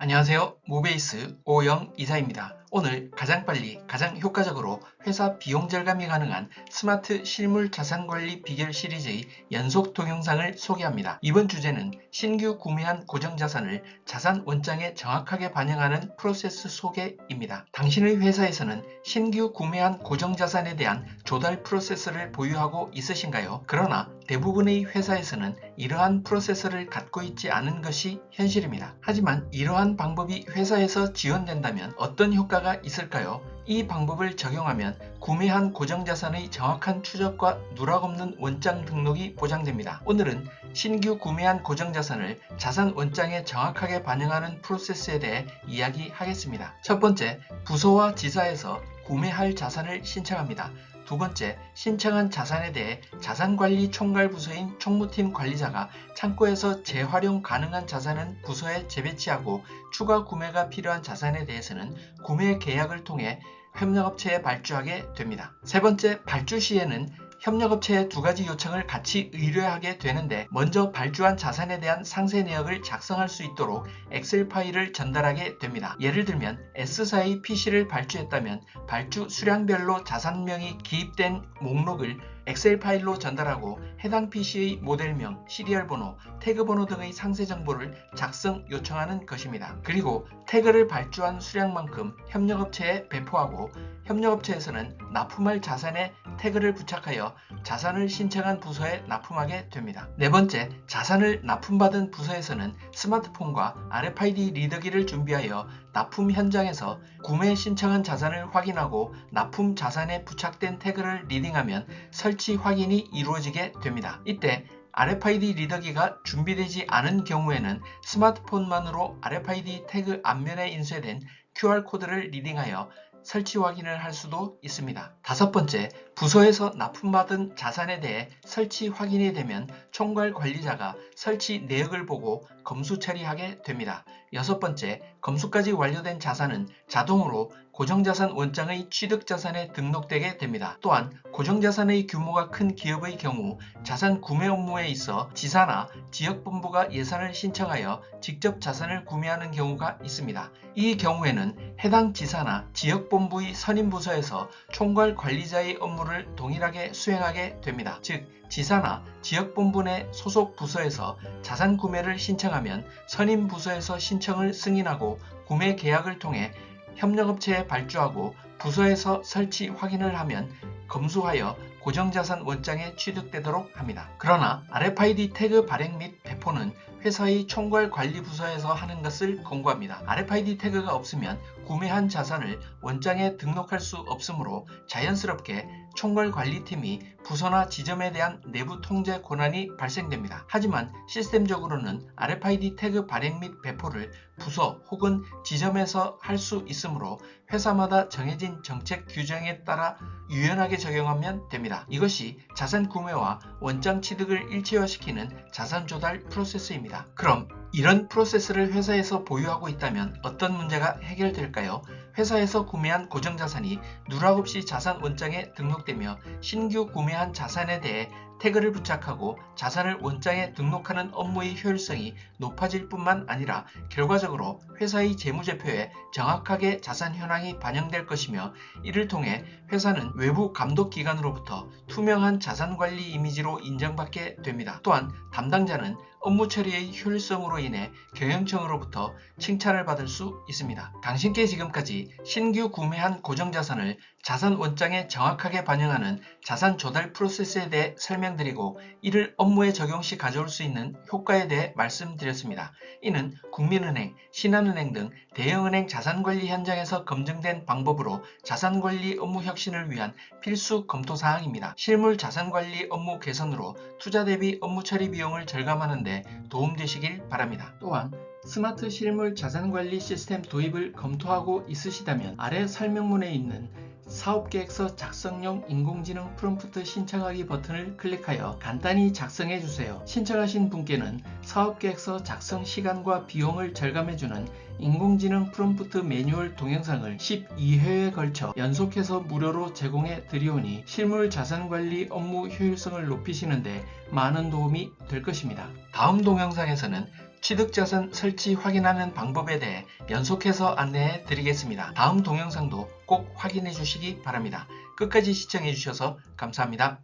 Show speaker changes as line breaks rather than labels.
안녕하세요. 모베이스 오영 이사입니다. 오늘 가장 빨리 가장 효과적으로 회사 비용 절감이 가능한 스마트 실물 자산관리 비결 시리즈의 연속 동영상을 소개합니다. 이번 주제는 신규 구매한 고정자산을 자산 원장에 정확하게 반영하는 프로세스 소개입니다. 당신의 회사에서는 신규 구매한 고정자산에 대한 조달 프로세스를 보유하고 있으신가요? 그러나 대부분의 회사에서는 이러한 프로세스를 갖고 있지 않은 것이 현실입니다. 하지만 이러한 방법이 회사에서 지원된다면 어떤 효과가 있을까요? 이 방법을 적용하면 구매한 고정자산의 정확한 추적과 누락 없는 원장 등록이 보장됩니다. 오늘은 신규 구매한 고정자산을 자산 원장에 정확하게 반영하는 프로세스에 대해 이야기하겠습니다. 첫 번째, 부서와 지사에서 구매할 자산을 신청합니다. 두 번째, 신청한 자산에 대해 자산관리 총괄부서인 총무팀 관리자가 창고에서 재활용 가능한 자산은 부서에 재배치하고 추가 구매가 필요한 자산에 대해서는 구매 계약을 통해 협력업체에 발주하게 됩니다. 세 번째, 발주 시에는 협력업체에 두 가지 요청을 같이 의뢰하게 되는데, 먼저 발주한 자산에 대한 상세 내역을 작성할 수 있도록 엑셀 파일을 전달하게 됩니다. 예를 들면 S사의 PC를 발주했다면 발주 수량별로 자산명이 기입된 목록을 엑셀 파일로 전달하고 해당 PC의 모델명, 시리얼 번호, 태그 번호 등의 상세 정보를 작성 요청하는 것입니다. 그리고 태그를 발주한 수량만큼 협력업체에 배포하고 협력업체에서는 납품할 자산에 태그를 부착하여 자산을 신청한 부서에 납품하게 됩니다. 네 번째, 자산을 납품받은 부서에서는 스마트폰과 RFID 리더기를 준비하여 납품 현장에서 구매 신청한 자산을 확인하고 납품 자산에 부착된 태그를 리딩하면 설치 확인이 이루어지게 됩니다. 이때 RFID 리더기가 준비되지 않은 경우에는 스마트폰만으로 RFID 태그 앞면에 인쇄된 QR코드를 리딩하여 설치 확인을 할 수도 있습니다. 다섯 번째, 부서에서 납품받은 자산에 대해 설치 확인이 되면 총괄 관리자가 설치 내역을 보고 검수 처리하게 됩니다. 여섯 번째, 검수까지 완료된 자산은 자동으로 고정자산 원장의 취득자산에 등록되게 됩니다. 또한 고정자산의 규모가 큰 기업의 경우 자산 구매 업무에 있어 지사나 지역본부가 예산을 신청하여 직접 자산을 구매하는 경우가 있습니다. 이 경우에는 해당 지사나 지역본부의 선임부서에서 총괄 관리자의 업무를 동일하게 수행하게 됩니다. 즉, 지사나 지역본부 내 소속 부서에서 자산 구매를 신청하면 선임부서에서 신청을 승인하고 구매 계약을 통해 협력업체에 발주하고 부서에서 설치 확인을 하면 검수하여 고정자산 원장에 취득되도록 합니다. 그러나 RFID 태그 발행 및 배포는 회사의 총괄관리부서에서 하는 것을 권고합니다. RFID 태그가 없으면 구매한 자산을 원장에 등록할 수 없으므로 자연스럽게 총괄관리팀이 부서나 지점에 대한 내부 통제 권한이 발생됩니다. 하지만 시스템적으로는 RFID 태그 발행 및 배포를 부서 혹은 지점에서 할 수 있으므로 회사마다 정해진 정책 규정에 따라 유연하게 적용하면 됩니다. 이것이 자산 구매와 원장 취득을 일체화시키는 자산 조달 프로세스입니다. 그럼 이런 프로세스를 회사에서 보유하고 있다면 어떤 문제가 해결될까요? 회사에서 구매한 고정자산이 누락 없이 자산 원장에 등록되며 신규 구매한 자산에 대해 태그를 부착하고 자산을 원장에 등록하는 업무의 효율성이 높아질 뿐만 아니라 결과적으로 회사의 재무제표에 정확하게 자산 현황이 반영될 것이며, 이를 통해 회사는 외부 감독기관으로부터 투명한 자산관리 이미지로 인정받게 됩니다. 또한 담당자는 업무 처리의 효율성으로 인해 경영청으로부터 칭찬을 받을 수 있습니다. 당신께 지금까지 신규 구매한 고정자산을 자산 원장에 정확하게 반영하는 자산 조달 프로세스에 대해 설명드리고 이를 업무에 적용 시 가져올 수 있는 효과에 대해 말씀드렸습니다. 이는 국민은행, 신한은행 등 대형은행 자산관리 현장에서 검증된 방법으로 자산관리 업무 혁신을 위한 필수 검토사항입니다. 실물 자산관리 업무 개선으로 투자 대비 업무 처리 비용을 절감하는 데 도움되시길 바랍니다. 또한 스마트 실물 자산관리 시스템 도입을 검토하고 있으시다면 아래 설명문에 있는 사업계획서 작성용 인공지능 프롬프트 신청하기 버튼을 클릭하여 간단히 작성해주세요. 신청하신 분께는 사업계획서 작성 시간과 비용을 절감해주는 인공지능 프롬프트 매뉴얼 동영상을 12회에 걸쳐 연속해서 무료로 제공해 드리오니 실물 자산관리 업무 효율성을 높이시는 데 많은 도움이 될 것입니다. 다음 동영상에서는 취득자산 설치 확인하는 방법에 대해 연속해서 안내해 드리겠습니다. 다음 동영상도 꼭 확인해 주시기 바랍니다. 끝까지 시청해 주셔서 감사합니다.